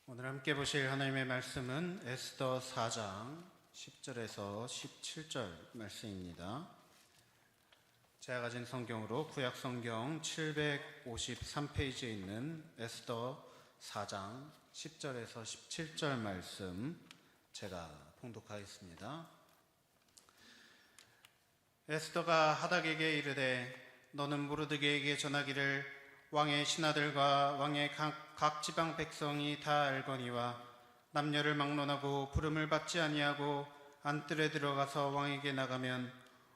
오늘 함께 보실 하나님의 말씀은 에스더 4장 10절에서 17절 말씀입니다. 제가 가진 성경으로 구약 성경 753페이지에 있는 에스더 4장 10절에서 17절 말씀 제가 봉독하겠습니다. 에스더가 하닥에게 이르되 너는 모르드게에게 전하기를 왕의 신하들과 왕의 각 지방 백성이 다 알거니와 남녀를 막론하고 부름을 받지 아니하고 안뜰에 들어가서 왕에게 나가면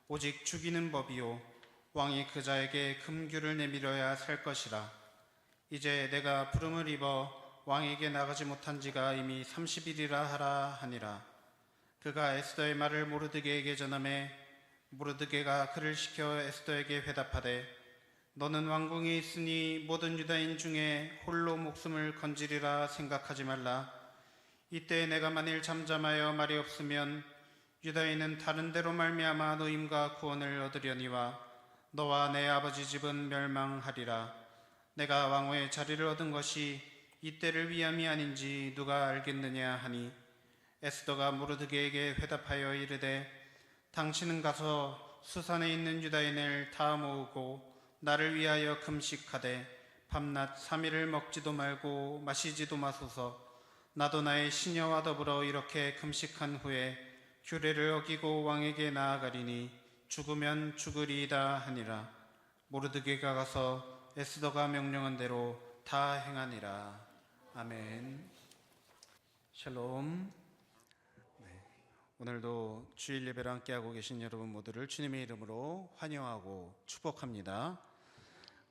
오직 죽이는 법이요 왕이 그 자에게 금규를 내밀어야 살 것이라. 이제 내가 부름을 입어 왕에게 나가지 못한 지가 이미 30일이라 하라 하니라. 그가 에스더의 말을 모르드게에게 전하매 모르드게가 그를 시켜 에스더에게 회답하되 너는 왕궁에 있으니 모든 유다인 중에 홀로 목숨을 건지리라 생각하지 말라. 이때 내가 만일 잠잠하여 말이 없으면 유다인은 다른 데로 말미암아 노임과 구원을 얻으려니와 너와 내 아버지 집은 멸망하리라. 내가 왕후의 자리를 얻은 것이 이때를 위함이 아닌지 누가 알겠느냐 하니 에스더가 모르드게에게 회답하여 이르되 당신은 가서 수산에 있는 유다인을 다 모으고 나를 위하여 금식하되 밤낮 3일을 먹지도 말고 마시지도 마소서. 나도 나의 시녀와 더불어 이렇게 금식한 후에 규례를 어기고 왕에게 나아가리니 죽으면 죽으리이다 하니라. 모르드게가 가서 에스더가 명령한 대로 다 행하니라. 아멘. 샬롬. 오늘도 주일 예배를 함께하고 계신 여러분 모두를 주님의 이름으로 환영하고 축복합니다.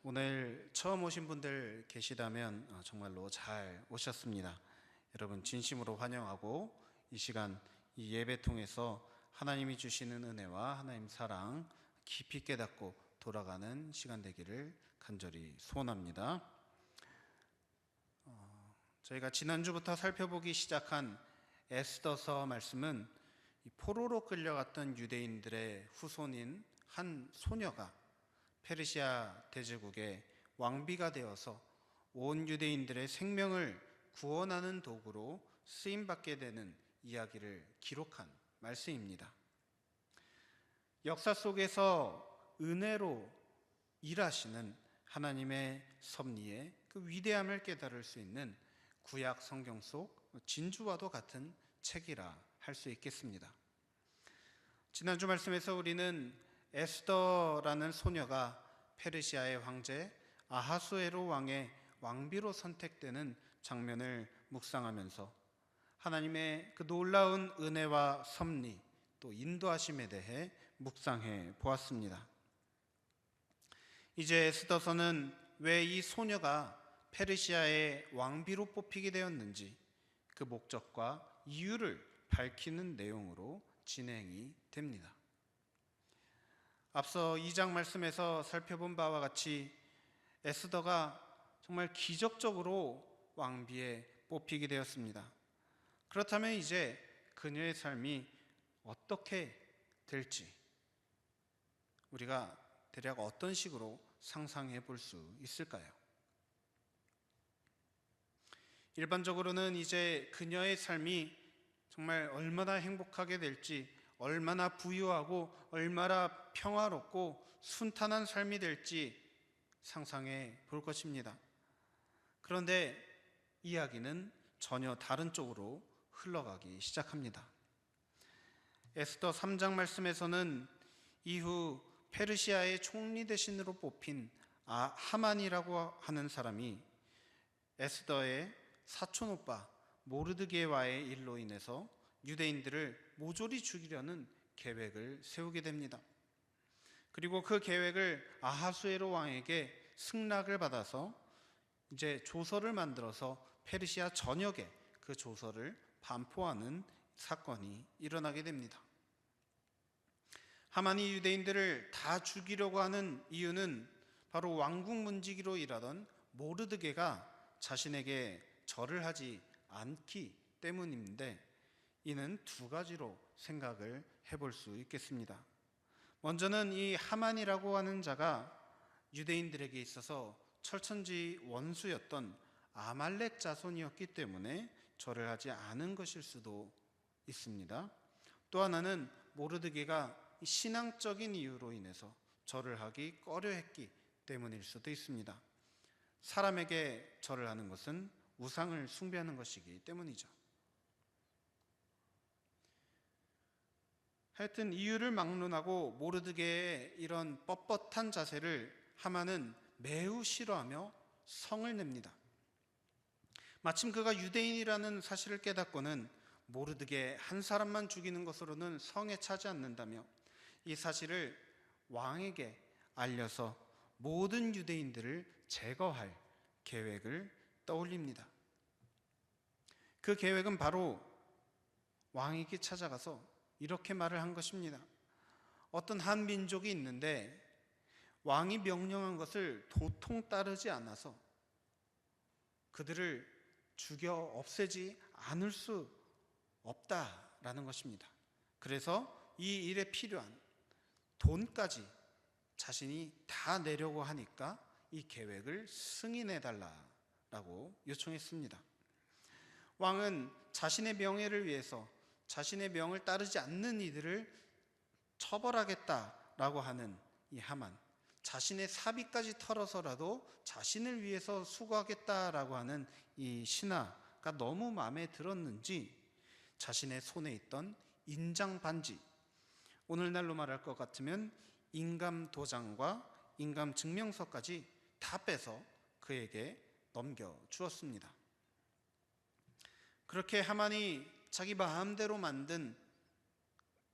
오늘 처음 오신 분들 계시다면 정말로 잘 오셨습니다. 여러분 진심으로 환영하고 이 시간 이 예배 통해서 하나님이 주시는 은혜와 하나님 사랑 깊이 깨닫고 돌아가는 시간 되기를 간절히 소원합니다. 저희가 지난주부터 살펴보기 시작한 에스더서 말씀은 포로로 끌려갔던 유대인들의 후손인 한 소녀가 페르시아 대제국의 왕비가 되어서 온 유대인들의 생명을 구원하는 도구로 쓰임받게 되는 이야기를 기록한 말씀입니다. 역사 속에서 은혜로 일하시는 하나님의 섭리의 그 위대함을 깨달을 수 있는 구약 성경 속 진주와도 같은 책이라 할 수 있겠습니다. 지난주 말씀에서 우리는 에스더라는 소녀가 페르시아의 황제 아하수에로 왕의 왕비로 선택되는 장면을 묵상하면서 하나님의 그 놀라운 은혜와 섭리 또 인도하심에 대해 묵상해 보았습니다. 이제 에스더서는 왜 이 소녀가 페르시아의 왕비로 뽑히게 되었는지 그 목적과 이유를 밝히는 내용으로 진행이 됩니다. 앞서 2장 말씀에서 살펴본 바와 같이 에스더가 정말 기적적으로 왕비에 뽑히게 되었습니다. 그렇다면 이제 그녀의 삶이 어떻게 될지 우리가 대략 어떤 식으로 상상해 볼 수 있을까요? 일반적으로는 이제 그녀의 삶이 정말 얼마나 행복하게 될지, 얼마나 부유하고 얼마나 평화롭고 순탄한 삶이 될지 상상해 볼 것입니다. 그런데 이야기는 전혀 다른 쪽으로 흘러가기 시작합니다. 에스더 3장 말씀에서는 이후 페르시아의 총리 대신으로 뽑힌 하만이라고 하는 사람이 에스더의 사촌오빠 모르드게와의 일로 인해서 유대인들을 모조리 죽이려는 계획을 세우게 됩니다. 그리고 그 계획을 아하수에로 왕에게 승낙을 받아서 이제 조서를 만들어서 페르시아 전역에 그 조서를 반포하는 사건이 일어나게 됩니다. 하만이 유대인들을 다 죽이려고 하는 이유는 바로 왕궁 문지기로 일하던 모르드게가 자신에게 절을 하지 않기 때문인데 이는 두 가지로 생각을 해볼 수 있겠습니다. 먼저는 이 하만이라고 하는 자가 유대인들에게 있어서 철천지 원수였던 아말렉 자손이었기 때문에 절을 하지 않은 것일 수도 있습니다. 또 하나는 모르드게가 신앙적인 이유로 인해서 절을 하기 꺼려했기 때문일 수도 있습니다. 사람에게 절을 하는 것은 우상을 숭배하는 것이기 때문이죠. 하여튼 이유를 막론하고 모르드게의 이런 뻣뻣한 자세를 하만은 매우 싫어하며 성을 냅니다. 마침 그가 유대인이라는 사실을 깨닫고는 모르드게 한 사람만 죽이는 것으로는 성에 차지 않는다며 이 사실을 왕에게 알려서 모든 유대인들을 제거할 계획을 떠올립니다. 그 계획은 바로 왕에게 찾아가서 이렇게 말을 한 것입니다. 어떤 한 민족이 있는데 왕이 명령한 것을 도통 따르지 않아서 그들을 죽여 없애지 않을 수 없다라는 것입니다. 그래서 이 일에 필요한 돈까지 자신이 다 내려고 하니까 이 계획을 승인해 달라라고 요청했습니다. 왕은 자신의 명예를 위해서 자신의 명을 따르지 않는 이들을 처벌하겠다라고 하는 이 하만, 자신의 사비까지 털어서라도 자신을 위해서 수고하겠다라고 하는 이 신하가 너무 마음에 들었는지 자신의 손에 있던 인장 반지, 오늘날로 말할 것 같으면 인감 도장과 인감 증명서까지 다 빼서 그에게 넘겨주었습니다. 그렇게 하만이 자기 마음대로 만든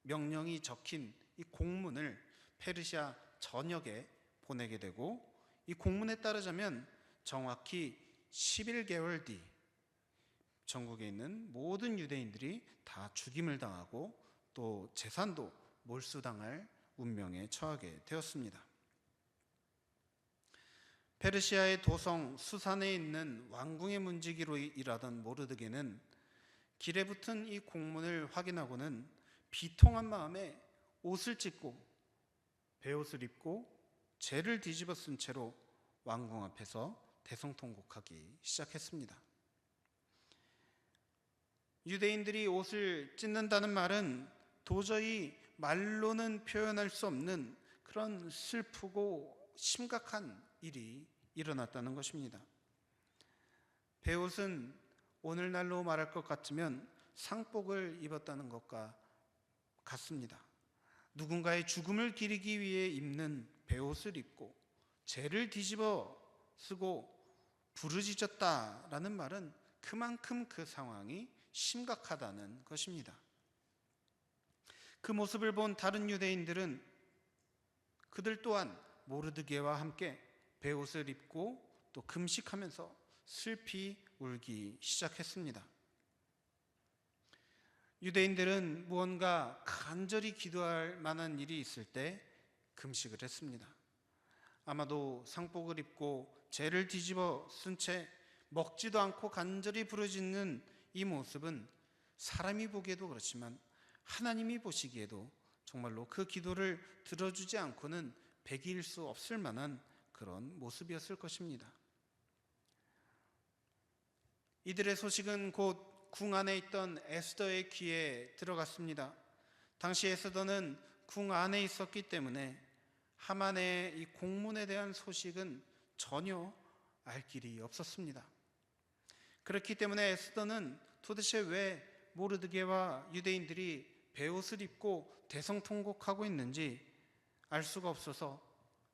명령이 적힌 이 공문을 페르시아 전역에 보내게 되고, 이 공문에 따르자면 정확히 11개월 뒤 전국에 있는 모든 유대인들이 다 죽임을 당하고 또 재산도 몰수당할 운명에 처하게 되었습니다. 페르시아의 도성 수산에 있는 왕궁의 문지기로 일하던 모르드게는 길에 붙은 이 공문을 확인하고는 비통한 마음에 옷을 찢고 베옷을 입고 죄를 뒤집어 쓴 채로 왕궁 앞에서 대성통곡하기 시작했습니다. 유대인들이 옷을 찢는다는 말은 도저히 말로는 표현할 수 없는 그런 슬프고 심각한 일이 일어났다는 것입니다. 베옷은 오늘날로 말할 것 같으면 상복을 입었다는 것과 같습니다. 누군가의 죽음을 기리기 위해 입는 베옷을 입고 죄를 뒤집어 쓰고 부르짖었다라는 말은 그만큼 그 상황이 심각하다는 것입니다. 그 모습을 본 다른 유대인들은 그들 또한 모르드게와 함께 베옷을 입고 또 금식하면서 슬피 울기 시작했습니다. 유대인들은 무언가 간절히 기도할 만한 일이 있을 때 금식을 했습니다. 아마도 상복을 입고 죄를 뒤집어 쓴 채 먹지도 않고 간절히 부르짖는 이 모습은 사람이 보기에도 그렇지만 하나님이 보시기에도 정말로 그 기도를 들어주지 않고는 배기일 수 없을 만한 그런 모습이었을 것입니다. 이들의 소식은 곧 궁 안에 있던 에스더의 귀에 들어갔습니다. 당시 에스더는 궁 안에 있었기 때문에 하만의 이 공문에 대한 소식은 전혀 알 길이 없었습니다. 그렇기 때문에 에스더는 도대체 왜 모르드게와 유대인들이 베옷을 입고 대성통곡하고 있는지 알 수가 없어서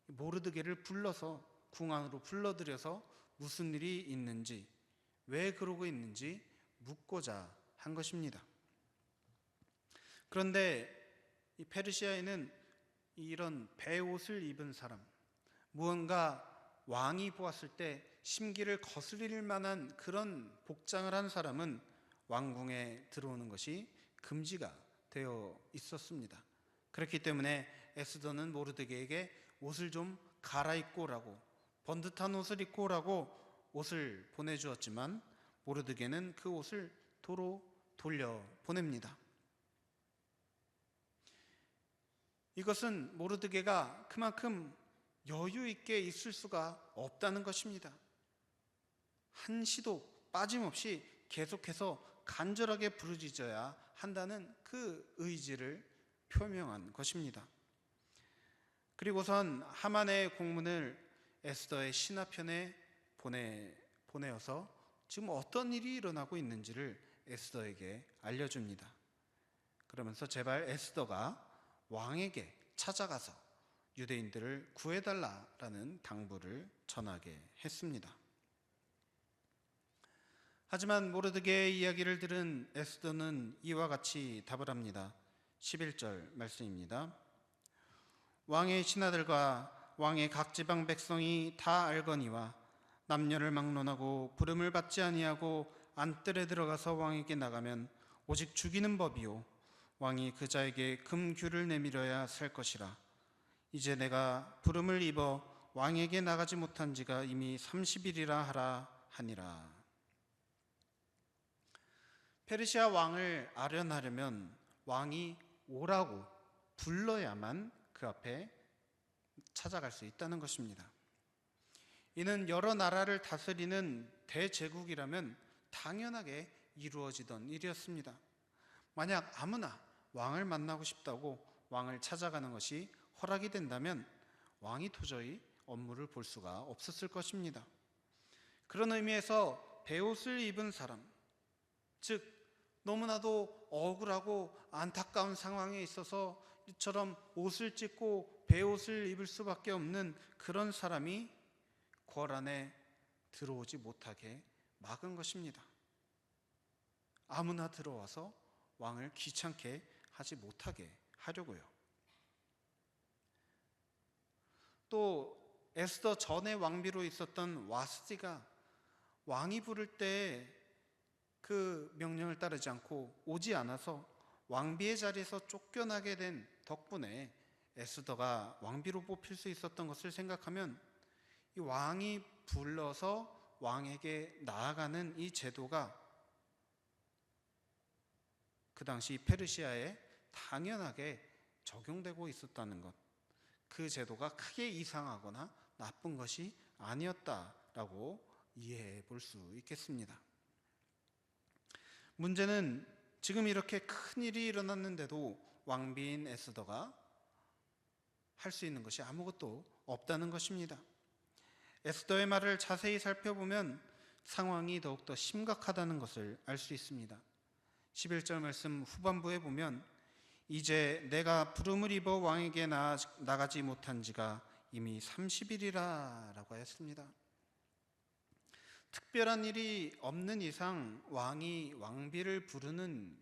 모르드게를 불러서 궁 안으로 불러들여서 무슨 일이 있는지, 왜 그러고 있는지 묻고자 한 것입니다. 그런데 이 페르시아에는 이런 베옷을 입은 사람, 무언가 왕이 보았을 때 심기를 거스릴 만한 그런 복장을 한 사람은 왕궁에 들어오는 것이 금지가 되어 있었습니다. 그렇기 때문에 에스더는 모르드게에게 옷을 좀 갈아입고 오라고, 번듯한 옷을 입고 오라고 옷을 보내주었지만 모르드게는 그 옷을 도로 돌려보냅니다. 이것은 모르드게가 그만큼 여유 있게 있을 수가 없다는 것입니다. 한시도 빠짐없이 계속해서 간절하게 부르짖어야 한다는 그 의지를 표명한 것입니다. 그리고선 하만의 공문을 에스더의 신하편에 보내어서 지금 어떤 일이 일어나고 있는지를 에스더에게 알려줍니다. 그러면서 제발 에스더가 왕에게 찾아가서 유대인들을 구해달라라는 당부를 전하게 했습니다. 하지만 모르드게의 이야기를 들은 에스더는 이와 같이 답을 합니다. 11절 말씀입니다. 왕의 신하들과 왕의 각 지방 백성이 다 알거니와 남녀를 막론하고 부름을 받지 아니하고 안뜰에 들어가서 왕에게 나가면 오직 죽이는 법이요 왕이 그 자에게 금규를 내밀어야 살 것이라. 이제 내가 부름을 입어 왕에게 나가지 못한 지가 이미 30일이라 하라 하니라. 페르시아 왕을 아련하려면 왕이 오라고 불러야만 그 앞에 찾아갈 수 있다는 것입니다. 이는 여러 나라를 다스리는 대제국이라면 당연하게 이루어지던 일이었습니다. 만약 아무나 왕을 만나고 싶다고 왕을 찾아가는 것이 허락이 된다면 왕이 도저히 업무를 볼 수가 없었을 것입니다. 그런 의미에서 베옷을 입은 사람, 즉 너무나도 억울하고 안타까운 상황에 있어서 이처럼 옷을 찢고 베옷을 입을 수밖에 없는 그런 사람이 궐 안에 들어오지 못하게 막은 것입니다. 아무나 들어와서 왕을 귀찮게 하지 못하게 하려고요. 또 에스더 전에 왕비로 있었던 와스티가 왕이 부를 때 그 명령을 따르지 않고 오지 않아서 왕비의 자리에서 쫓겨나게 된 덕분에 에스더가 왕비로 뽑힐 수 있었던 것을 생각하면 이 왕이 불러서 왕에게 나아가는 이 제도가 그 당시 페르시아에 당연하게 적용되고 있었다는 것, 그 제도가 크게 이상하거나 나쁜 것이 아니었다라고 이해해 볼 수 있겠습니다. 문제는 지금 이렇게 큰 일이 일어났는데도 왕비인 에스더가 할 수 있는 것이 아무것도 없다는 것입니다. 에스더의 말을 자세히 살펴보면 상황이 더욱더 심각하다는 것을 알 수 있습니다. 11절 말씀 후반부에 보면 이제 내가 부름을 입어 왕에게 나가지 못한 지가 이미 30일이라 라고 하였습니다. 특별한 일이 없는 이상 왕이 왕비를 부르는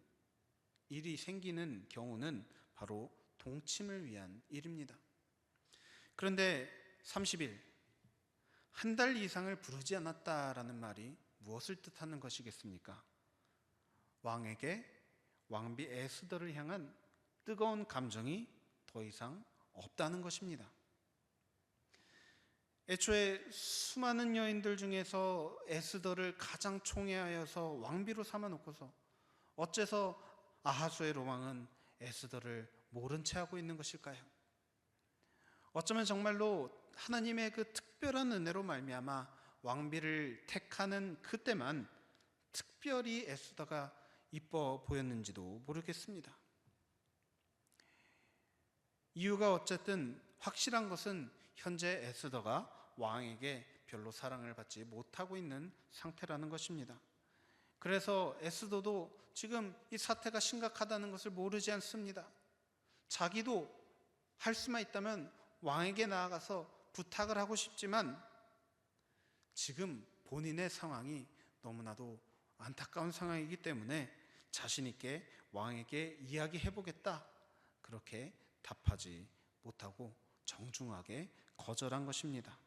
일이 생기는 경우는 바로 동침을 위한 일입니다. 그런데 30일, 한 달 이상을 부르지 않았다라는 말이 무엇을 뜻하는 것이겠습니까? 왕에게 왕비 에스더를 향한 뜨거운 감정이 더 이상 없다는 것입니다. 애초에 수많은 여인들 중에서 에스더를 가장 총애하여서 왕비로 삼아놓고서 어째서 아하수에로 왕은 에스더를 모른 채 하고 있는 것일까요? 어쩌면 정말로 하나님의 그 특별한 은혜로 말미암아 왕비를 택하는 그때만 특별히 에스더가 이뻐 보였는지도 모르겠습니다. 이유가 어쨌든 확실한 것은 현재 에스더가 왕에게 별로 사랑을 받지 못하고 있는 상태라는 것입니다. 그래서 에스더도 지금 이 사태가 심각하다는 것을 모르지 않습니다. 자기도 할 수만 있다면 왕에게 나아가서 부탁을 하고 싶지만 지금 본인의 상황이 너무나도 안타까운 상황이기 때문에 자신 있게 왕에게 이야기해보겠다, 그렇게 답하지 못하고 정중하게 거절한 것입니다.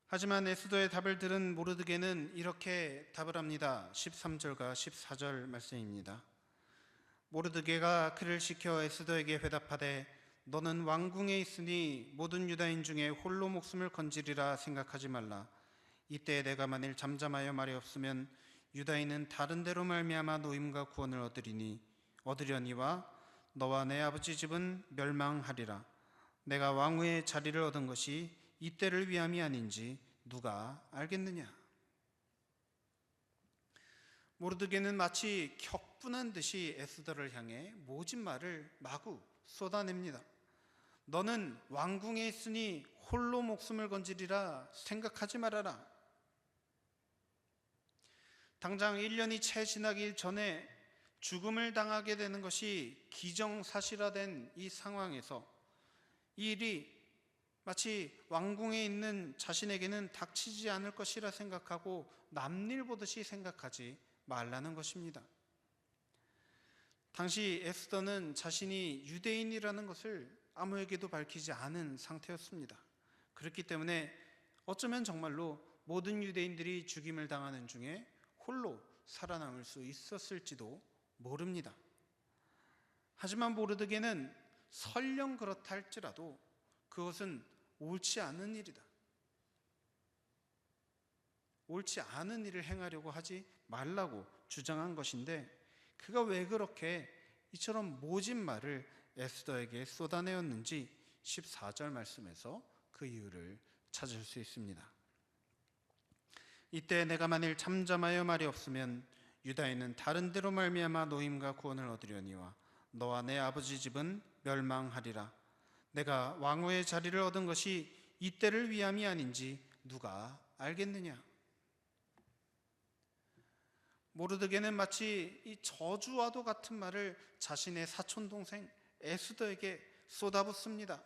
하지만 에스더의 답을 들은 모르드게는 이렇게 답을 합니다. 13절과 14절 말씀입니다. 모르드게가 그를 시켜 에스더에게 회답하되 너는 왕궁에 있으니 모든 유다인 중에 홀로 목숨을 건지리라 생각하지 말라. 이때 내가 만일 잠잠하여 말이 없으면 유다인은 다른 데로 말미암아 노임과 구원을 얻으려니와 너와 내 아버지 집은 멸망하리라. 내가 왕후의 자리를 얻은 것이 이때를 위함이 아닌지 누가 알겠느냐? 모르드게는 마치 격분한 듯이 에스더를 향해 모진 말을 마구 쏟아냅니다. 너는 왕궁에 있으니 홀로 목숨을 건지리라 생각하지 말아라. 당장 1년이 채 지나기 전에 죽음을 당하게 되는 것이 기정사실화된 이 상황에서 이 일이 마치 왕궁에 있는 자신에게는 닥치지 않을 것이라 생각하고 남일 보듯이 생각하지 말라는 것입니다. 당시 에스더는 자신이 유대인이라는 것을 아무에게도 밝히지 않은 상태였습니다. 그렇기 때문에 어쩌면 정말로 모든 유대인들이 죽임을 당하는 중에 홀로 살아남을 수 있었을지도 모릅니다. 하지만 모르드게는 설령 그렇다 할지라도 그것은 옳지 않은 일이다. 옳지 않은 일을 행하려고 하지 말라고 주장한 것인데, 그가 왜 그렇게 이처럼 모진 말을 에스더에게 쏟아내었는지 14절 말씀에서 그 이유를 찾을 수 있습니다. 이때 내가 만일 잠잠하여 말이 없으면 유다인은 다른 데로 말미암아 노임과 구원을 얻으려니와 너와 내 아버지 집은 멸망하리라. 내가 왕후의 자리를 얻은 것이 이때를 위함이 아닌지 누가 알겠느냐? 모르드게는 마치 이 저주와도 같은 말을 자신의 사촌동생 에스더에게 쏟아붓습니다.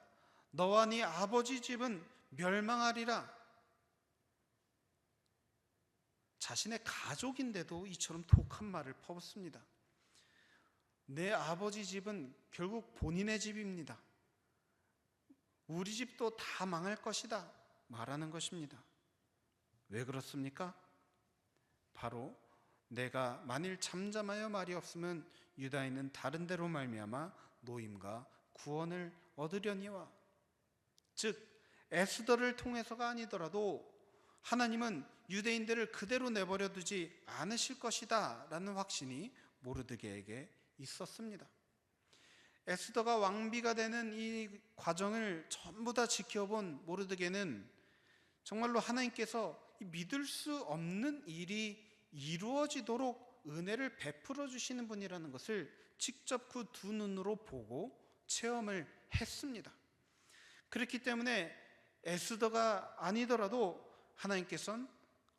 너와 네 아버지 집은 멸망하리라. 자신의 가족인데도 이처럼 독한 말을 퍼붓습니다. 내 아버지 집은 결국 본인의 집입니다. 우리 집도 다 망할 것이다 말하는 것입니다. 왜 그렇습니까? 바로 내가 만일 잠잠하여 말이 없으면 유다인은 다른 데로 말미암아 노임과 구원을 얻으려니와, 즉 에스더를 통해서가 아니더라도 하나님은 유대인들을 그대로 내버려 두지 않으실 것이다 라는 확신이 모르드게에게 있었습니다. 에스더가 왕비가 되는 이 과정을 전부 다 지켜본 모르드게는 정말로 하나님께서 믿을 수 없는 일이 이루어지도록 은혜를 베풀어 주시는 분이라는 것을 직접 그 두 눈으로 보고 체험을 했습니다. 그렇기 때문에 에스더가 아니더라도 하나님께서는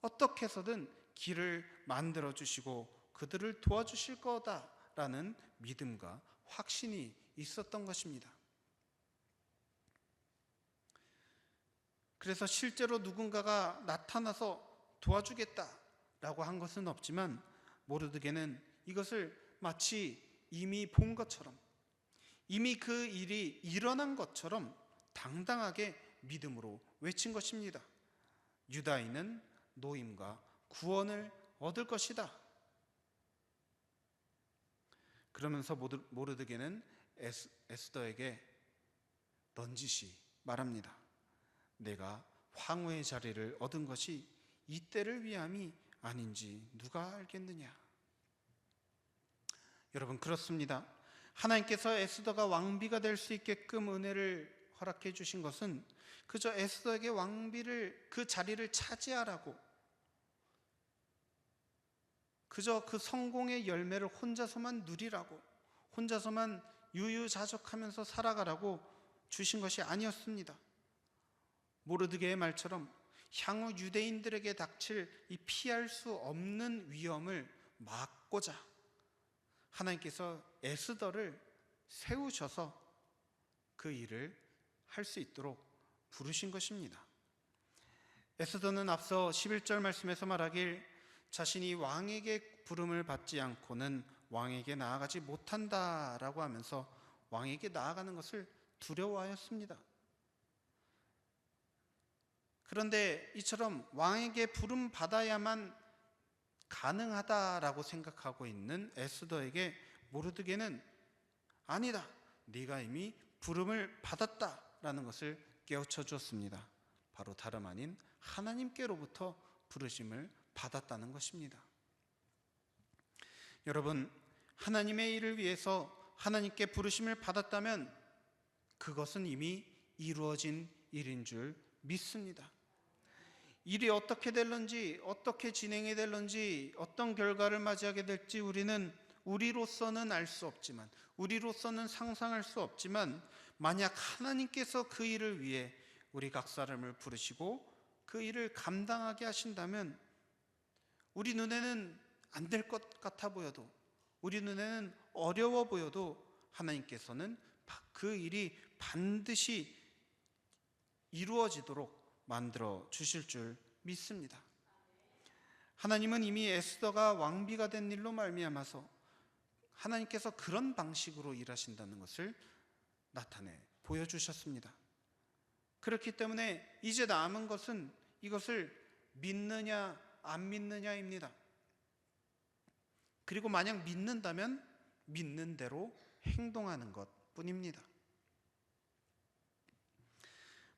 어떻게 해서든 길을 만들어 주시고 그들을 도와주실 거다라는 믿음과 확신이 있었던 것입니다. 그래서 실제로 누군가가 나타나서 도와주겠다라고 한 것은 없지만 모르드게는 이것을 마치 이미 본 것처럼, 이미 그 일이 일어난 것처럼 당당하게 믿음으로 외친 것입니다. 유다인은 노임과 구원을 얻을 것이다. 그러면서 모르드게는 에스더에게 넌지시 말합니다. 내가 황후의 자리를 얻은 것이 이때를 위함이 아닌지 누가 알겠느냐? 여러분, 그렇습니다. 하나님께서 에스더가 왕비가 될 수 있게끔 은혜를 허락해 주신 것은 그저 에스더에게 왕비를, 그 자리를 차지하라고, 그저 그 성공의 열매를 혼자서만 누리라고, 혼자서만 유유자적하면서 살아가라고 주신 것이 아니었습니다. 모르드게의 말처럼 향후 유대인들에게 닥칠 이 피할 수 없는 위험을 막고자 하나님께서 에스더를 세우셔서 그 일을 할 수 있도록 부르신 것입니다. 에스더는 앞서 11절 말씀에서 말하길 자신이 왕에게 부름을 받지 않고는 왕에게 나아가지 못한다라고 하면서 왕에게 나아가는 것을 두려워하였습니다. 그런데 이처럼 왕에게 부름 받아야만 가능하다라고 생각하고 있는 에스더에게 모르드게는 아니다, 네가 이미 부름을 받았다라는 것을 깨우쳐 주었습니다. 바로 다름 아닌 하나님께로부터 부르심을 받았다는 것입니다. 여러분, 하나님의 일을 위해서 하나님께 부르심을 받았다면 그것은 이미 이루어진 일인 줄 믿습니다. 일이 어떻게 될런지, 어떻게 진행이 될런지, 어떤 결과를 맞이하게 될지 우리로서는 알 수 없지만, 우리로서는 상상할 수 없지만, 만약 하나님께서 그 일을 위해 우리 각 사람을 부르시고 그 일을 감당하게 하신다면, 우리 눈에는 안 될 것 같아 보여도, 우리 눈에는 어려워 보여도 하나님께서는 그 일이 반드시 이루어지도록 만들어 주실 줄 믿습니다. 하나님은 이미 에스더가 왕비가 된 일로 말미암아서 하나님께서 그런 방식으로 일하신다는 것을 나타내 보여주셨습니다. 그렇기 때문에 이제 남은 것은 이것을 믿느냐 안 믿느냐입니다. 그리고 만약 믿는다면 믿는 대로 행동하는 것 뿐입니다.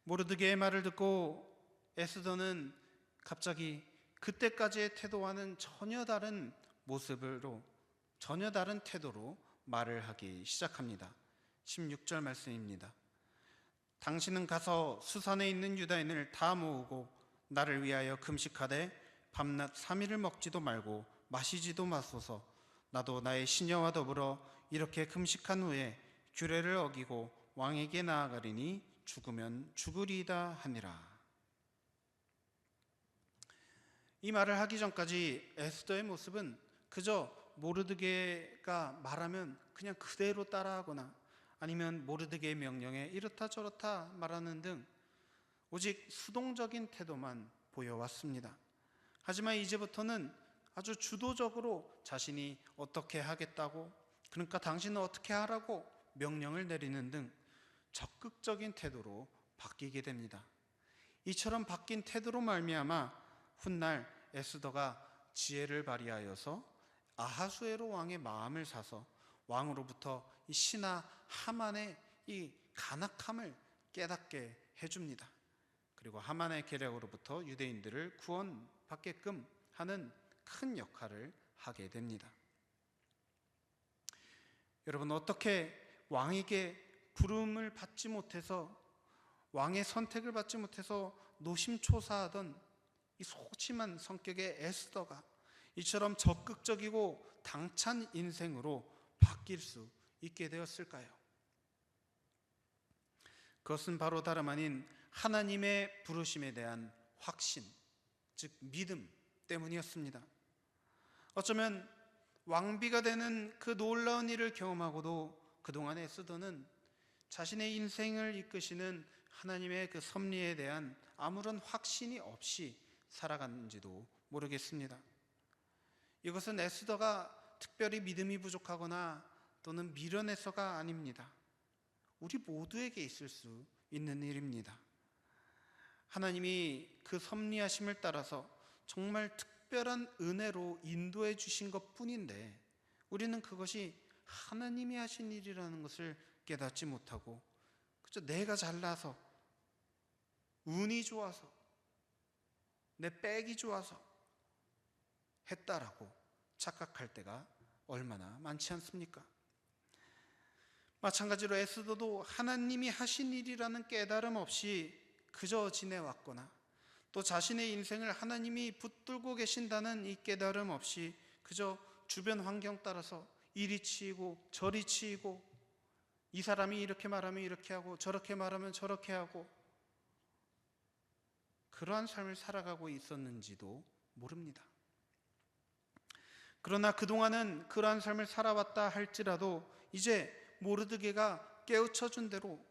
모르드게의 말을 듣고 에스더는 갑자기 그때까지의 태도와는 전혀 다른 모습으로, 전혀 다른 태도로 말을 하기 시작합니다. 16절 말씀입니다. 당신은 가서 수산에 있는 유다인을 다 모으고 나를 위하여 금식하되 밤낮 3일을 먹지도 말고 마시지도 마소서. 나도 나의 시녀와 더불어 이렇게 금식한 후에 규례를 어기고 왕에게 나아가리니 죽으면 죽으리이다 하니라. 이 말을 하기 전까지 에스더의 모습은 그저 모르드게가 말하면 그냥 그대로 따라하거나 아니면 모르드게의 명령에 이렇다 저렇다 말하는 등 오직 수동적인 태도만 보여왔습니다. 하지만 이제부터는 아주 주도적으로 자신이 어떻게 하겠다고, 그러니까 당신은 어떻게 하라고 명령을 내리는 등 적극적인 태도로 바뀌게 됩니다. 이처럼 바뀐 태도로 말미암아 훗날 에스더가 지혜를 발휘하여서 아하수에로 왕의 마음을 사서 왕으로부터 이 신하 하만의 이 간악함을 깨닫게 해줍니다. 그리고 하만의 계략으로부터 유대인들을 구원받게끔 하는 큰 역할을 하게 됩니다. 여러분, 어떻게 왕에게 부름을 받지 못해서, 왕의 선택을 받지 못해서 노심초사하던 이 소심한 성격의 에스더가 이처럼 적극적이고 당찬 인생으로 바뀔 수 있게 되었을까요? 그것은 바로 다름 아닌 하나님의 부르심에 대한 확신, 즉 믿음 때문이었습니다. 어쩌면 왕비가 되는 그 놀라운 일을 경험하고도 그동안 에스더는 자신의 인생을 이끄시는 하나님의 그 섭리에 대한 아무런 확신이 없이 살아갔는지도 모르겠습니다. 이것은 에스더가 특별히 믿음이 부족하거나 또는 미련해서가 아닙니다. 우리 모두에게 있을 수 있는 일입니다. 하나님이 그 섭리하심을 따라서 정말 특별한 은혜로 인도해 주신 것 뿐인데 우리는 그것이 하나님이 하신 일이라는 것을 깨닫지 못하고 그저 내가 잘나서, 운이 좋아서, 내 빽이 좋아서 했다라고 착각할 때가 얼마나 많지 않습니까? 마찬가지로 에스더도 하나님이 하신 일이라는 깨달음 없이 그저 지내왔거나 또 자신의 인생을 하나님이 붙들고 계신다는 이 깨달음 없이 그저 주변 환경 따라서 이리 치이고 저리 치이고 이 사람이 이렇게 말하면 이렇게 하고 저렇게 말하면 저렇게 하고 그러한 삶을 살아가고 있었는지도 모릅니다. 그러나 그동안은 그러한 삶을 살아왔다 할지라도 이제 모르드게가 깨우쳐준 대로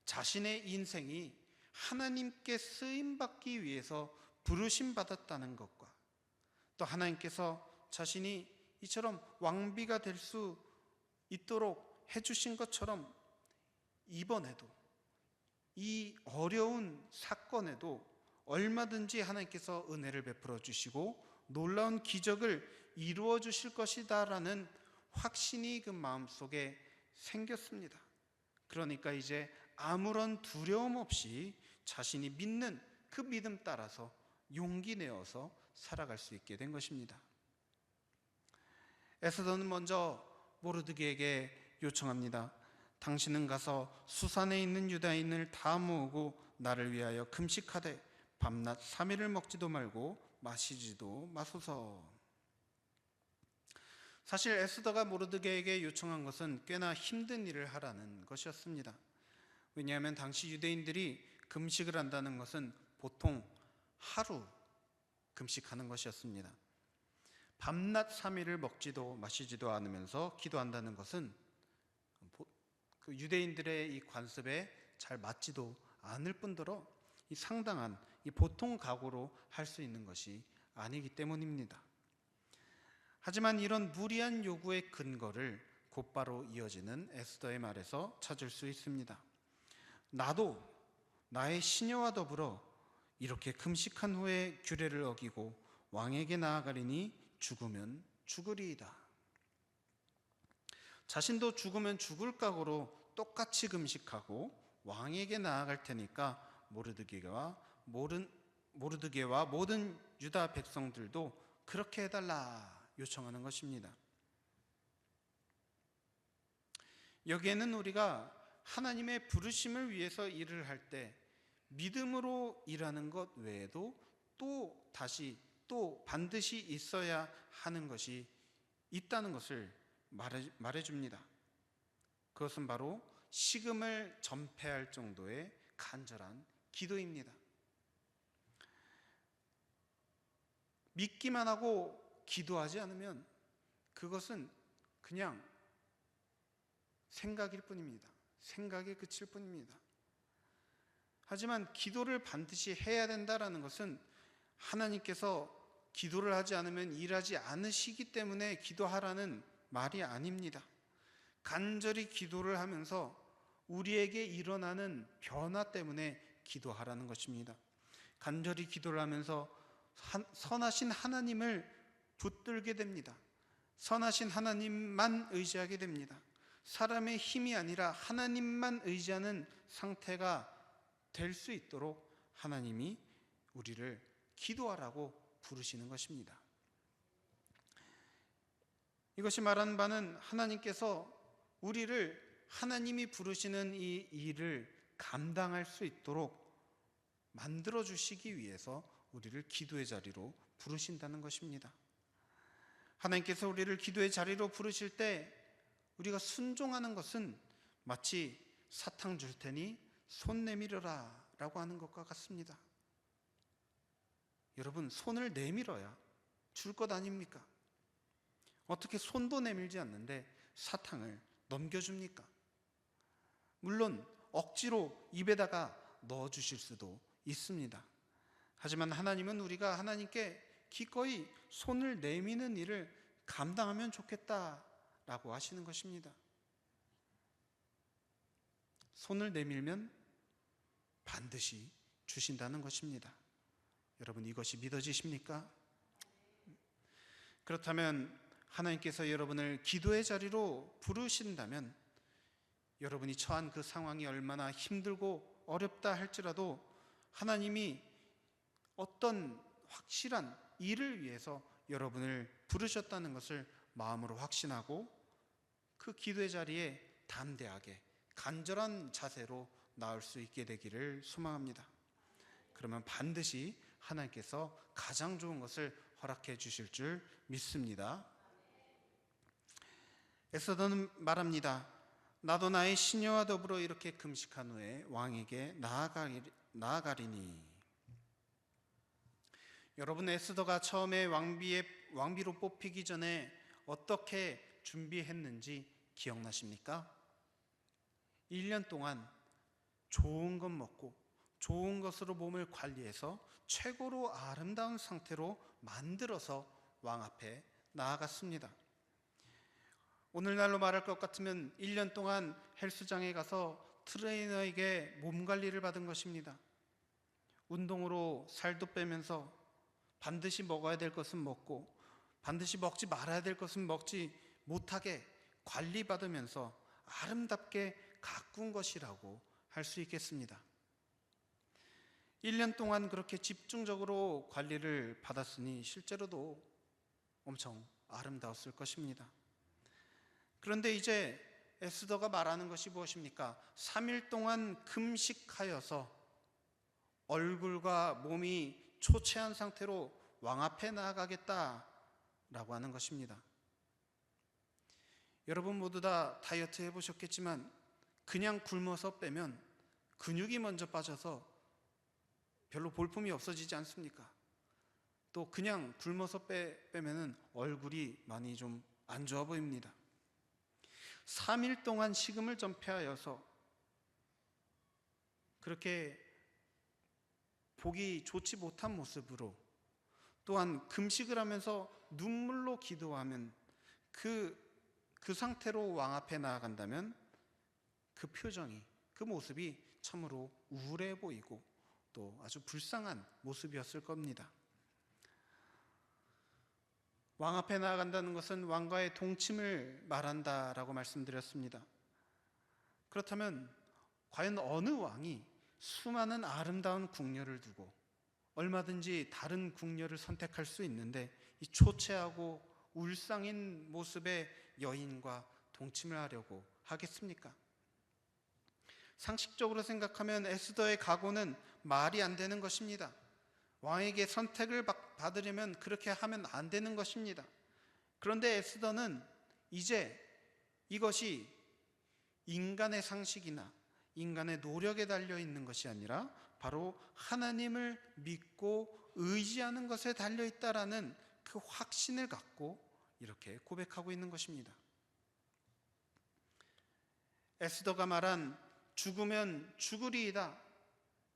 자신의 인생이 하나님께 쓰임받기 위해서 부르심받았다는 것과 또 하나님께서 자신이 이처럼 왕비가 될 수 있도록 해주신 것처럼 이번에도 이 어려운 사건에도 얼마든지 하나님께서 은혜를 베풀어 주시고 놀라운 기적을 이루어 주실 것이다라는 확신이 그 마음속에 생겼습니다. 그러니까 이제 아무런 두려움 없이 자신이 믿는 그 믿음 따라서 용기 내어서 살아갈 수 있게 된 것입니다. 에스더는 먼저 모르드게에게 요청합니다. 당신은 가서 수산에 있는 유다인을 다 모으고 나를 위하여 금식하되 밤낮 3일을 먹지도 말고 마시지도 마소서. 사실 에스더가 모르드게에게 요청한 것은 꽤나 힘든 일을 하라는 것이었습니다. 왜냐하면 당시 유대인들이 금식을 한다는 것은 보통 하루 금식하는 것이었습니다. 밤낮 3일을 먹지도 마시지도 않으면서 기도한다는 것은 그 유대인들의 이 관습에 잘 맞지도 않을 뿐더러 이 상당한 이 보통 각오로 할 수 있는 것이 아니기 때문입니다. 하지만 이런 무리한 요구의 근거를 곧바로 이어지는 에스더의 말에서 찾을 수 있습니다. 나도 나의 시녀와 더불어 이렇게 금식한 후에 규례를 어기고 왕에게 나아가리니 죽으면 죽으리이다. 자신도 죽으면 죽을 각오로 똑같이 금식하고 왕에게 나아갈 테니까 모르드게와 모든 유다 백성들도 그렇게 해달라 요청하는 것입니다. 여기에는 우리가 하나님의 부르심을 위해서 일을 할 때 믿음으로 일하는 것 외에도 또 반드시 있어야 하는 것이 있다는 것을 말해줍니다. 그것은 바로 식음을 전폐할 정도의 간절한 기도입니다. 믿기만 하고 기도하지 않으면 그것은 그냥 생각일 뿐입니다. 생각에 그칠 뿐입니다. 하지만 기도를 반드시 해야 된다는 것은 하나님께서 기도를 하지 않으면 일하지 않으시기 때문에 기도하라는 말이 아닙니다. 간절히 기도를 하면서 우리에게 일어나는 변화 때문에 기도하라는 것입니다. 간절히 기도를 하면서 선하신 하나님을 붙들게 됩니다. 선하신 하나님만 의지하게 됩니다. 사람의 힘이 아니라 하나님만 의지하는 상태가 될 수 있도록 하나님이 우리를 기도하라고 부르시는 것입니다. 이것이 말하는 바는 하나님께서 우리를 하나님이 부르시는 이 일을 감당할 수 있도록 만들어 주시기 위해서 우리를 기도의 자리로 부르신다는 것입니다. 하나님께서 우리를 기도의 자리로 부르실 때 우리가 순종하는 것은 마치 사탕 줄 테니 손 내밀어라 라고 하는 것과 같습니다. 여러분, 손을 내밀어야 줄 것 아닙니까? 어떻게 손도 내밀지 않는데 사탕을 넘겨줍니까? 물론 억지로 입에다가 넣어주실 수도 있습니다. 하지만 하나님은 우리가 하나님께 기꺼이 손을 내미는 일을 감당하면 좋겠다라고 하시는 것입니다. 손을 내밀면 반드시 주신다는 것입니다. 여러분, 이것이 믿어지십니까? 그렇다면 하나님께서 여러분을 기도의 자리로 부르신다면 여러분이 처한 그 상황이 얼마나 힘들고 어렵다 할지라도 하나님이 어떤 확실한 일을 위해서 여러분을 부르셨다는 것을 마음으로 확신하고 그 기도의 자리에 담대하게 간절한 자세로 나올 수 있게 되기를 소망합니다. 그러면 반드시 하나님께서 가장 좋은 것을 허락해 주실 줄 믿습니다. 에스더는 말합니다. 나도 나의 시녀와 더불어 이렇게 금식한 후에 왕에게 나아가리니. 여러분, 에스더가 처음에 왕비로 뽑히기 전에 어떻게 준비했는지 기억나십니까? 1년 동안 좋은 것 먹고 좋은 것으로 몸을 관리해서 최고로 아름다운 상태로 만들어서 왕 앞에 나아갔습니다. 오늘날로 말할 것 같으면 1년 동안 헬스장에 가서 트레이너에게 몸 관리를 받은 것입니다. 운동으로 살도 빼면서 반드시 먹어야 될 것은 먹고 반드시 먹지 말아야 될 것은 먹지 못하게 관리받으면서 아름답게 가꾼 것이라고 할 수 있겠습니다. 1년 동안 그렇게 집중적으로 관리를 받았으니 실제로도 엄청 아름다웠을 것입니다. 그런데 이제 에스더가 말하는 것이 무엇입니까? 3일 동안 금식하여서 얼굴과 몸이 초췌한 상태로 왕 앞에 나아가겠다라고 하는 것입니다. 여러분 모두 다 다이어트 해보셨겠지만 그냥 굶어서 빼면 근육이 먼저 빠져서 별로 볼품이 없어지지 않습니까? 또 그냥 굶어서 빼면은 얼굴이 많이 좀 안 좋아 보입니다. 3일 동안 식음을 전폐하여서 그렇게 보기 좋지 못한 모습으로, 또한 금식을 하면서 눈물로 기도하면 그 상태로 왕 앞에 나아간다면 그 표정이, 그 모습이 참으로 우울해 보이고 또 아주 불쌍한 모습이었을 겁니다. 왕 앞에 나아간다는 것은 왕과의 동침을 말한다라고 말씀드렸습니다. 그렇다면 과연 어느 왕이 수많은 아름다운 궁녀를 두고 얼마든지 다른 궁녀를 선택할 수 있는데 이 초췌하고 울상인 모습의 여인과 동침을 하려고 하겠습니까? 상식적으로 생각하면 에스더의 각오는 말이 안 되는 것입니다. 왕에게 선택을 받으려면 그렇게 하면 안 되는 것입니다. 그런데 에스더는 이제 이것이 인간의 상식이나 인간의 노력에 달려 있는 것이 아니라 바로 하나님을 믿고 의지하는 것에 달려 있다라는 그 확신을 갖고 이렇게 고백하고 있는 것입니다. 에스더가 말한 죽으면 죽으리이다,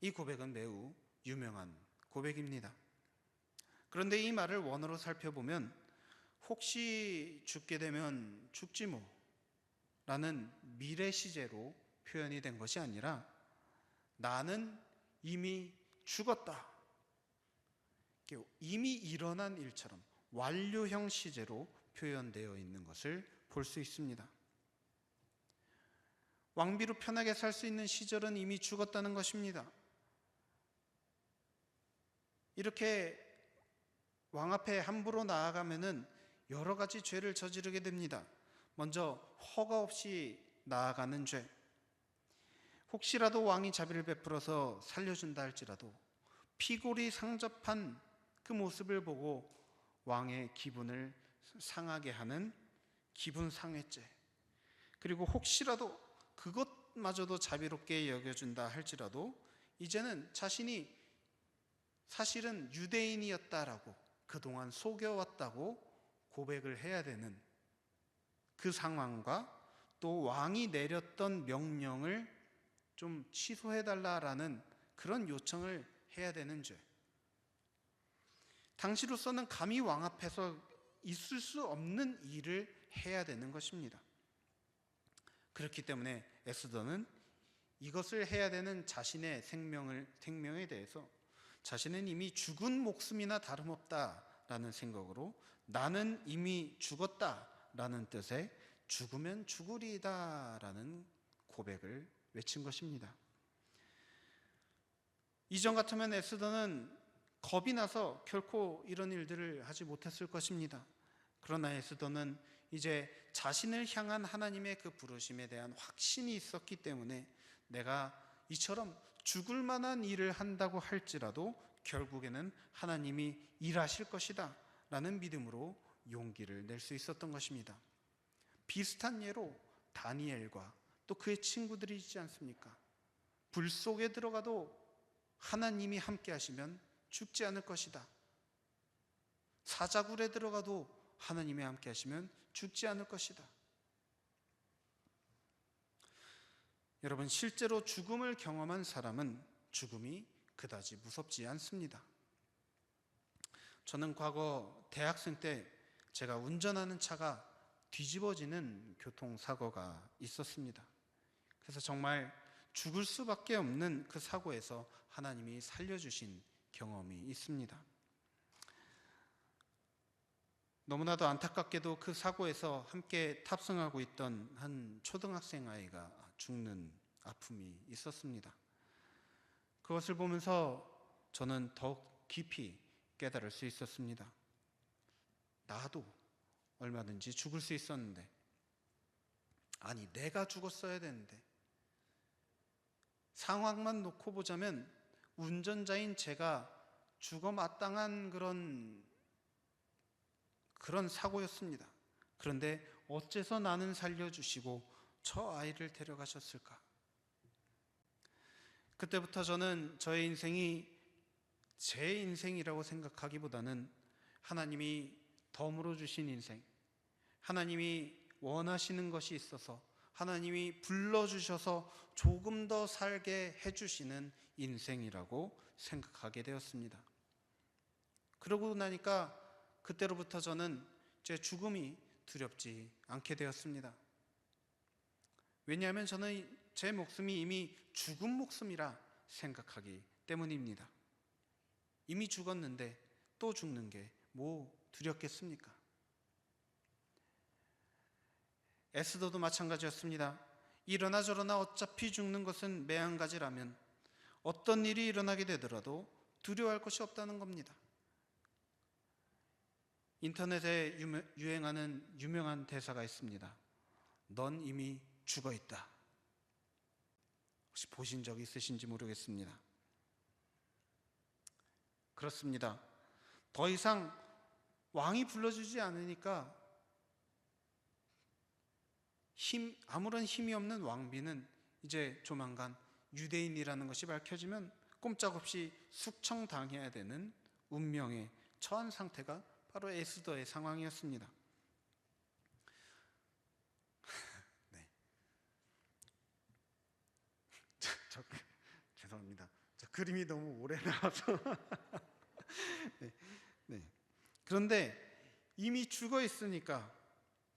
이 고백은 매우 유명한 고백입니다. 그런데 이 말을 원어로 살펴보면 혹시 죽게 되면 죽지 뭐 라는 미래 시제로 표현이 된 것이 아니라 나는 이미 죽었다, 이미 일어난 일처럼 완료형 시제로 표현되어 있는 것을 볼 수 있습니다. 왕비로 편하게 살 수 있는 시절은 이미 죽었다는 것입니다. 이렇게 왕 앞에 함부로 나아가면은 여러 가지 죄를 저지르게 됩니다. 먼저 허가 없이 나아가는 죄. 혹시라도 왕이 자비를 베풀어서 살려준다 할지라도 피골이 상접한 그 모습을 보고 왕의 기분을 상하게 하는 기분 상해죄. 그리고 혹시라도 그것마저도 자비롭게 여겨준다 할지라도 이제는 자신이 사실은 유대인이었다라고 그동안 속여왔다고 고백을 해야 되는 그 상황과 또 왕이 내렸던 명령을 좀 취소해달라라는 그런 요청을 해야 되는 죄. 당시로서는 감히 왕 앞에서 있을 수 없는 일을 해야 되는 것입니다. 그렇기 때문에 에스더는 이것을 해야 되는 자신의 생명에 대해서 자신은 이미 죽은 목숨이나 다름없다라는 생각으로 나는 이미 죽었다라는 뜻의 죽으면 죽으리이다라는 고백을 외친 것입니다. 이전 같으면 에스더는 겁이 나서 결코 이런 일들을 하지 못했을 것입니다. 그러나 에스더는 이제 자신을 향한 하나님의 그 부르심에 대한 확신이 있었기 때문에 내가 이처럼 죽을 만한 일을 한다고 할지라도 결국에는 하나님이 일하실 것이다 라는 믿음으로 용기를 낼 수 있었던 것입니다. 비슷한 예로 다니엘과 또 그의 친구들이 있지 않습니까? 불 속에 들어가도 하나님이 함께 하시면 죽지 않을 것이다. 사자굴에 들어가도 하나님이 함께 하시면 죽지 않을 것이다. 여러분, 실제로 죽음을 경험한 사람은 죽음이 그다지 무섭지 않습니다. 저는 과거 대학생 때 제가 운전하는 차가 뒤집어지는 교통사고가 있었습니다. 그래서 정말 죽을 수밖에 없는 그 사고에서 하나님이 살려주신 경험이 있습니다. 너무나도 안타깝게도 그 사고에서 함께 탑승하고 있던 한 초등학생 아이가 죽는 아픔이 있었습니다. 그것을 보면서 저는 더욱 깊이 깨달을 수 있었습니다. 나도 얼마든지 죽을 수 있었는데, 아니 내가 죽었어야 되는데, 상황만 놓고 보자면 운전자인 제가 죽어 마땅한 그런 사고였습니다. 그런데 어째서 나는 살려주시고 저 아이를 데려가셨을까? 그때부터 저는 저의 인생이 제 인생이라고 생각하기보다는 하나님이 덤으로 주신 인생, 하나님이 원하시는 것이 있어서 하나님이 불러주셔서 조금 더 살게 해주시는 인생이라고 생각하게 되었습니다. 그러고 나니까 그때로부터 저는 제 죽음이 두렵지 않게 되었습니다. 왜냐하면 저는 제 목숨이 이미 죽은 목숨이라 생각하기 때문입니다. 이미 죽었는데 또 죽는 게 뭐 두렵겠습니까? 에스더도 마찬가지였습니다. 이러나 저러나 어차피 죽는 것은 매한가지라면 어떤 일이 일어나게 되더라도 두려워할 것이 없다는 겁니다. 인터넷에 유행하는 유명한 대사가 있습니다. 넌 이미 죽어 있다. 혹시 보신 적 있으신지 모르겠습니다. 그렇습니다. 더 이상 왕이 불러주지 않으니까 아무런 힘이 없는 왕비는 이제 조만간 유대인이라는 것이 밝혀지면 꼼짝없이 숙청당해야 되는 운명에 처한 상태가 바로 에스더의 상황이었습니다. 네. 죄송합니다. 저 그림이 너무 오래 나와서. 네. 그런데 이미 죽어 있으니까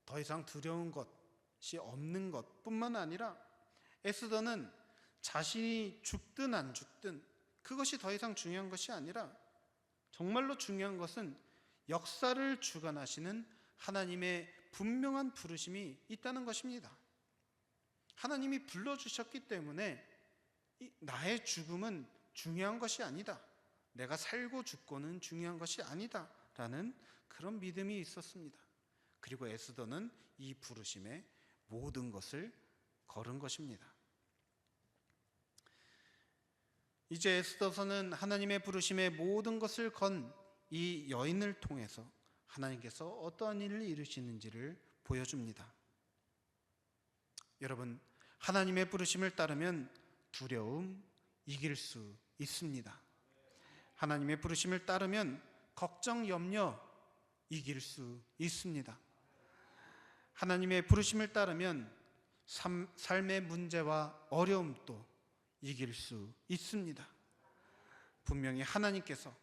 더 이상 두려운 것이 없는 것뿐만 아니라 에스더는 자신이 죽든 안 죽든 그것이 더 이상 중요한 것이 아니라 정말로 중요한 것은 역사를 주관하시는 하나님의 분명한 부르심이 있다는 것입니다. 하나님이 불러주셨기 때문에 나의 죽음은 중요한 것이 아니다. 내가 살고 죽고는 중요한 것이 아니다. 라는 그런 믿음이 있었습니다. 그리고 에스더는 이 부르심에 모든 것을 걸은 것입니다. 이제 에스더서는 하나님의 부르심에 모든 것을 건 이 여인을 통해서 하나님께서 어떠한 일을 이루시는지를 보여줍니다. 여러분, 하나님의 부르심을 따르면 두려움 이길 수 있습니다. 하나님의 부르심을 따르면 걱정, 염려 이길 수 있습니다. 하나님의 부르심을 따르면 삶의 문제와 어려움도 이길 수 있습니다. 분명히 하나님께서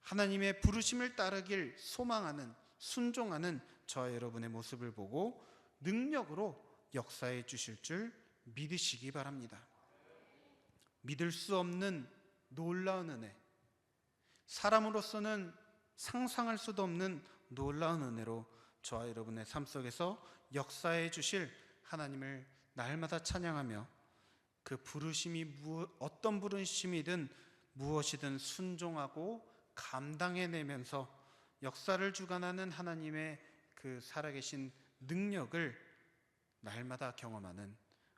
하나님의 부르심을 따르길 소망하는, 순종하는 저와 여러분의 모습을 보고 능력으로 역사해 주실 줄 믿으시기 바랍니다. 믿을 수 없는 놀라운 은혜, 사람으로서는 상상할 수도 없는 놀라운 은혜로 저와 여러분의 삶 속에서 역사해 주실 하나님을 날마다 찬양하며 그 부르심이 어떤 부르심이든 무엇이든 순종하고 감당해내면서 역사를 주관하는 하나님의 그 살아계신 능력을 날마다 경험하는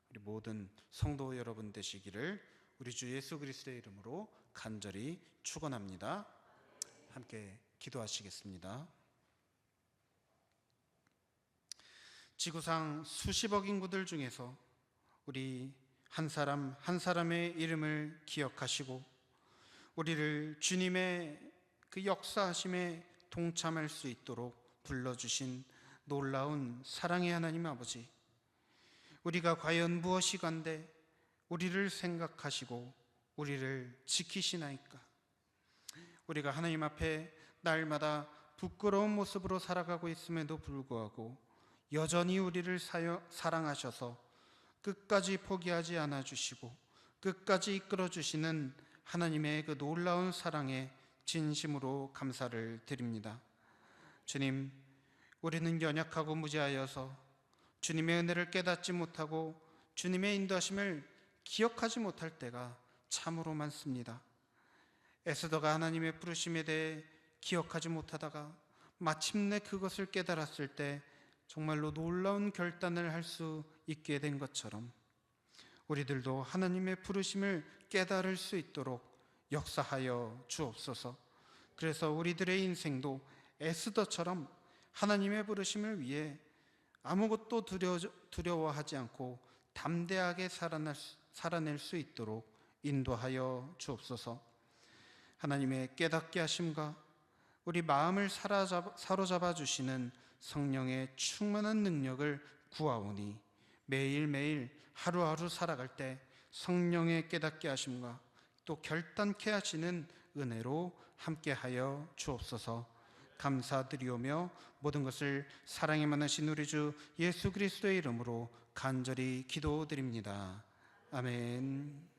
우리 모든 성도 여러분 되시기를 우리 주 예수 그리스도의 이름으로 간절히 축원합니다. 함께 기도하시겠습니다. 지구상 수십억 인구들 중에서 우리 한 사람 한 사람의 이름을 기억하시고 우리를 주님의 그 역사하심에 동참할 수 있도록 불러주신 놀라운 사랑의 하나님 아버지, 우리가 과연 무엇이간데 우리를 생각하시고 우리를 지키시나이까? 우리가 하나님 앞에 날마다 부끄러운 모습으로 살아가고 있음에도 불구하고 여전히 우리를 사랑하셔서 끝까지 포기하지 않아 주시고 끝까지 이끌어 주시는 하나님의 그 놀라운 사랑에 진심으로 감사를 드립니다. 주님, 우리는 연약하고 무지하여서 주님의 은혜를 깨닫지 못하고 주님의 인도하심을 기억하지 못할 때가 참으로 많습니다. 에스더가 하나님의 부르심에 대해 기억하지 못하다가 마침내 그것을 깨달았을 때 정말로 놀라운 결단을 할 수 있게 된 것처럼 우리들도 하나님의 부르심을 깨달을 수 있도록 역사하여 주옵소서. 그래서 우리들의 인생도 에스더처럼 하나님의 부르심을 위해 아무것도 두려워하지 않고 담대하게 살아낼 수 있도록 인도하여 주옵소서. 하나님의 깨닫게 하심과 우리 마음을 사로잡아 주시는 성령의 충만한 능력을 구하오니 매일매일 하루하루 살아갈 때 성령의 깨닫게 하심과 또 결단케 하시는 은혜로 함께하여 주옵소서. 감사드리오며 모든 것을 사랑에 많으신 우리 주 예수 그리스도의 이름으로 간절히 기도드립니다. 아멘.